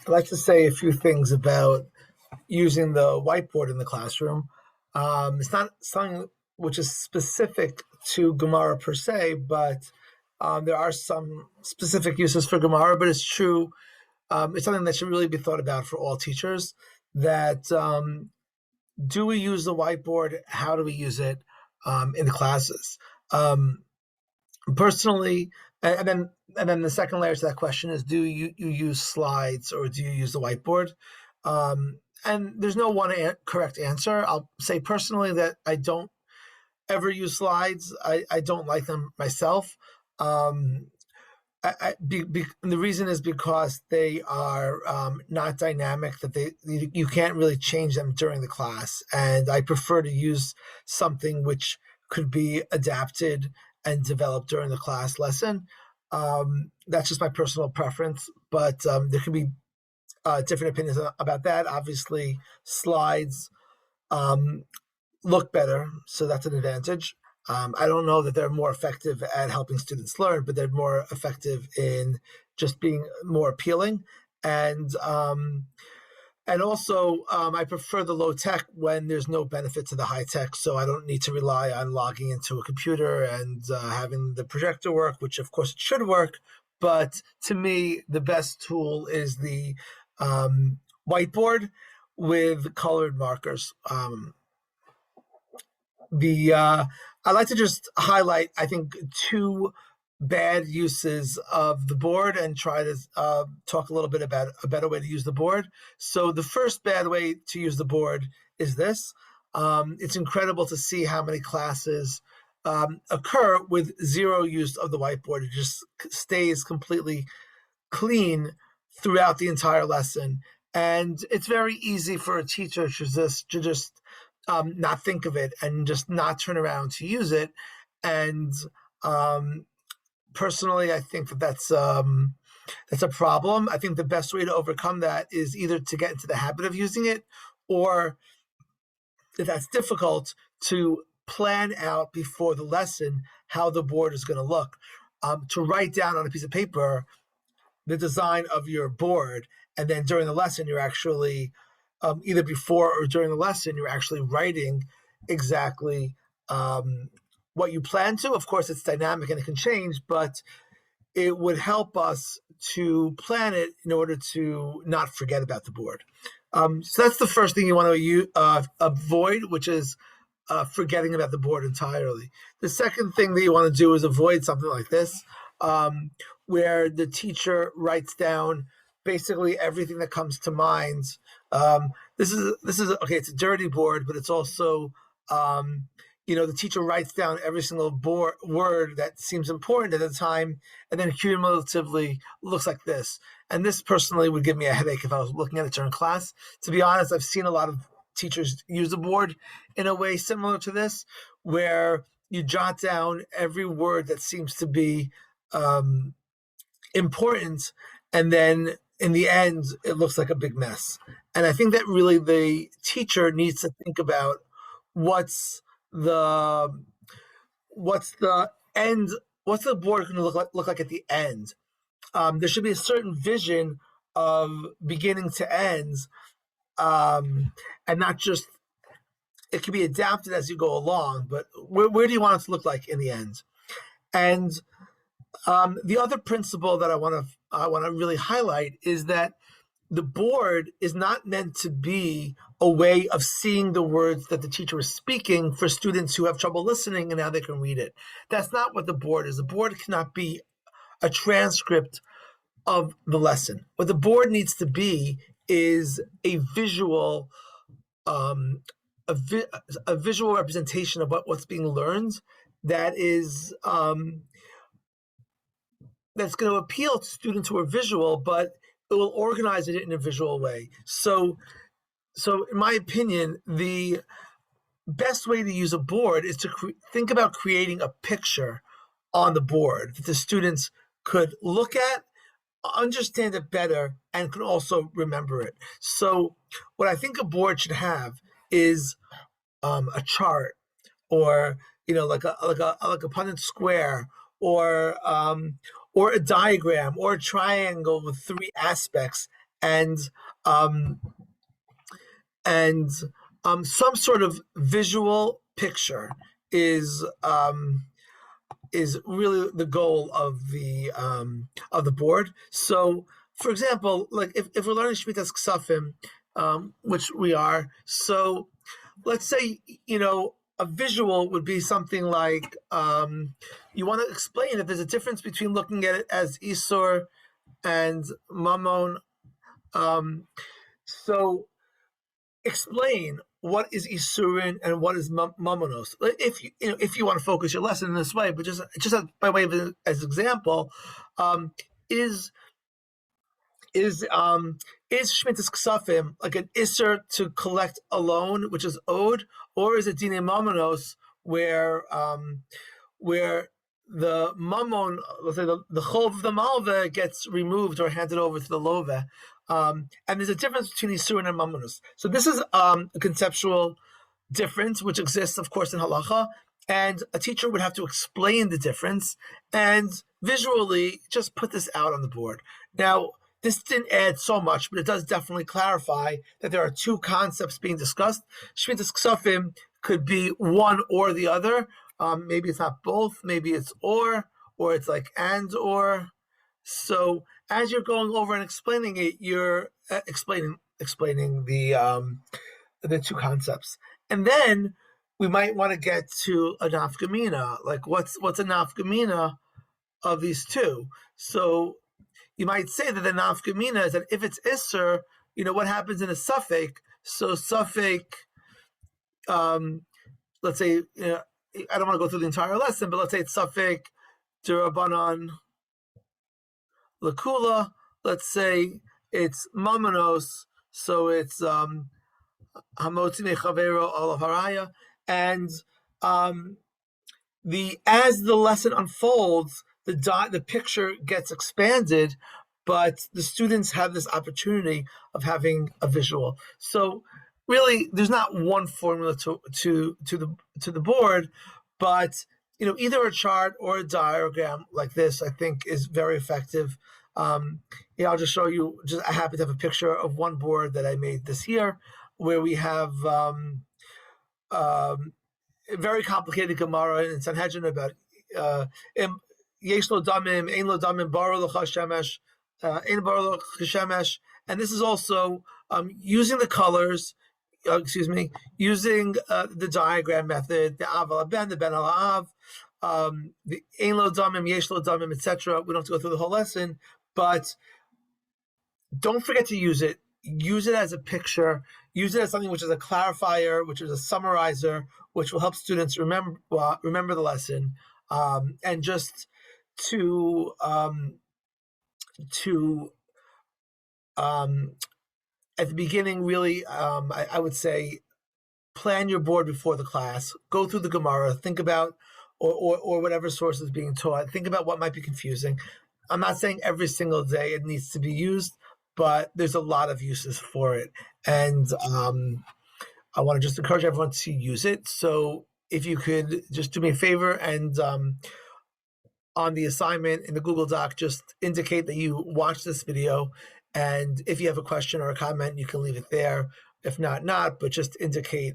I'd like to say a few things about using the whiteboard in the classroom. It's not something which is specific to Gemara per se, but there are some specific uses for Gemara. But it's true. It's something that should really be thought about for all teachers. That do we use the whiteboard? How do we use it in the classes? Personally, and then the second layer to that question is: do you use slides or do you use the whiteboard? And there's no one correct answer. I'll say personally that I don't ever use slides. I don't like them myself. And the reason is because they are not dynamic. That you can't really change them during the class, and I prefer to use something which could be adapted and developed during the class lesson. That's just my personal preference, but there can be different opinions about that. Obviously, slides look better, so that's an advantage. I don't know that they're more effective at helping students learn, but they're more effective in just being more appealing. And also, I prefer the low tech when there's no benefit to the high tech, so I don't need to rely on logging into a computer and having the projector work, which of course it should work. But to me, the best tool is the whiteboard with colored markers. I'd like to just highlight, I think, two bad uses of the board and try to talk a little bit about a better way to use the board. So the first bad way to use the board is this. It's incredible to see how many classes occur with zero use of the whiteboard. It just stays completely clean throughout the entire lesson. And it's very easy for a teacher to just not think of it and just not turn around to use it. And personally, I think that's a problem. I think the best way to overcome that is either to get into the habit of using it, or if that's difficult, to plan out before the lesson how the board is going to look. To write down on a piece of paper the design of your board, and then during the lesson, you're actually either before or during the lesson, you're actually writing exactly what you plan to. Of course, it's dynamic and it can change, but it would help us to plan it in order to not forget about the board. So that's the first thing you want to avoid, which is forgetting about the board entirely. The second thing that you want to do is avoid something like this, where the teacher writes down basically everything that comes to mind. This is okay. It's a dirty board, but it's also the teacher writes down every single word that seems important at the time, and then cumulatively looks like this. And this personally would give me a headache if I was looking at it during class. To be honest, I've seen a lot of teachers use the board in a way similar to this, where you jot down every word that seems to be important, and then in the end, it looks like a big mess. And I think that really the teacher needs to think about what's the end, what's the board going to look like at the end. There should be a certain vision of beginning to end, and not just, it can be adapted as you go along, but where do you want it to look like in the end? And the other principle that I want to really highlight is that the board is not meant to be a way of seeing the words that the teacher is speaking for students who have trouble listening and now they can read it. That's not what the board is. The board cannot be a transcript of the lesson. What the board needs to be is a visual, a visual representation of what's being learned that is that's going to appeal to students who are visual, but it will organize it in a visual way. So in my opinion, the best way to use a board is to think about creating a picture on the board that the students could look at, understand it better, and can also remember it. So what I think a board should have is a chart, or like a Punnett square, or a diagram, or a triangle with three aspects, and um, and some sort of visual picture is really the goal of the board. So, for example, like if we're learning Shmitas Ksafim, which we are, so let's say a visual would be something like you want to explain that there's a difference between looking at it as Isur and Mammon. So explain what is Isurin and what is Mammonos. If you want to focus your lesson in this way, but just by way of as example, is Shmitas Ksafim like an Isser to collect alone, which is owed, or is it Dine Mammonos where the mammon, let's say the chol of the malva gets removed or handed over to the love, and there's a difference between isurin and mammonus. So this is a conceptual difference which exists, of course, in halacha, and a teacher would have to explain the difference and visually just put this out on the board. Now, this didn't add so much, but it does definitely clarify that there are two concepts being discussed. Shmitas Ksafim could be one or the other. Maybe it's not both, maybe it's or it's like and or. So as you're going over and explaining it, you're explaining the two concepts, and then we might want to get to a nafkamina, like what's a nafkamina of these two. So you might say that the nafkamina is that if it's isser, what happens in a suffix. So suffix, let's say, I don't want to go through the entire lesson, but let's say it's suffix derabanan lakula. Let's say it's mamanos, so it's hamotine chavero al haraya, and as the lesson unfolds, the picture gets expanded, but the students have this opportunity of having a visual. So really, there's not one formula to the board, but either a chart or a diagram like this, I think, is very effective. I'll just show you. I happen to have a picture of one board that I made this year, where we have a very complicated Gemara in Sanhedrin about yesh lo damim, ein lo damim, bar lo chashemesh, ein bar lo chashemesh, and this is also using the colors. Using the diagram method, the av al ben, the ben al av, the ein lo damim, yesh lo damim, etc. We don't have to go through the whole lesson, but don't forget to use it. Use it as a picture. Use it as something which is a clarifier, which is a summarizer, which will help students remember the lesson, and just to at the beginning, really, I would say, plan your board before the class. Go through the Gemara. Think about, or whatever source is being taught. Think about what might be confusing. I'm not saying every single day it needs to be used, but there's a lot of uses for it. And I want to just encourage everyone to use it. So if you could just do me a favor and on the assignment in the Google Doc, just indicate that you watched this video. And if you have a question or a comment, you can leave it there. If not, but just indicate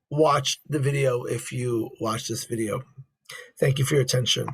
watch the video if you watch this video. Thank you for your attention.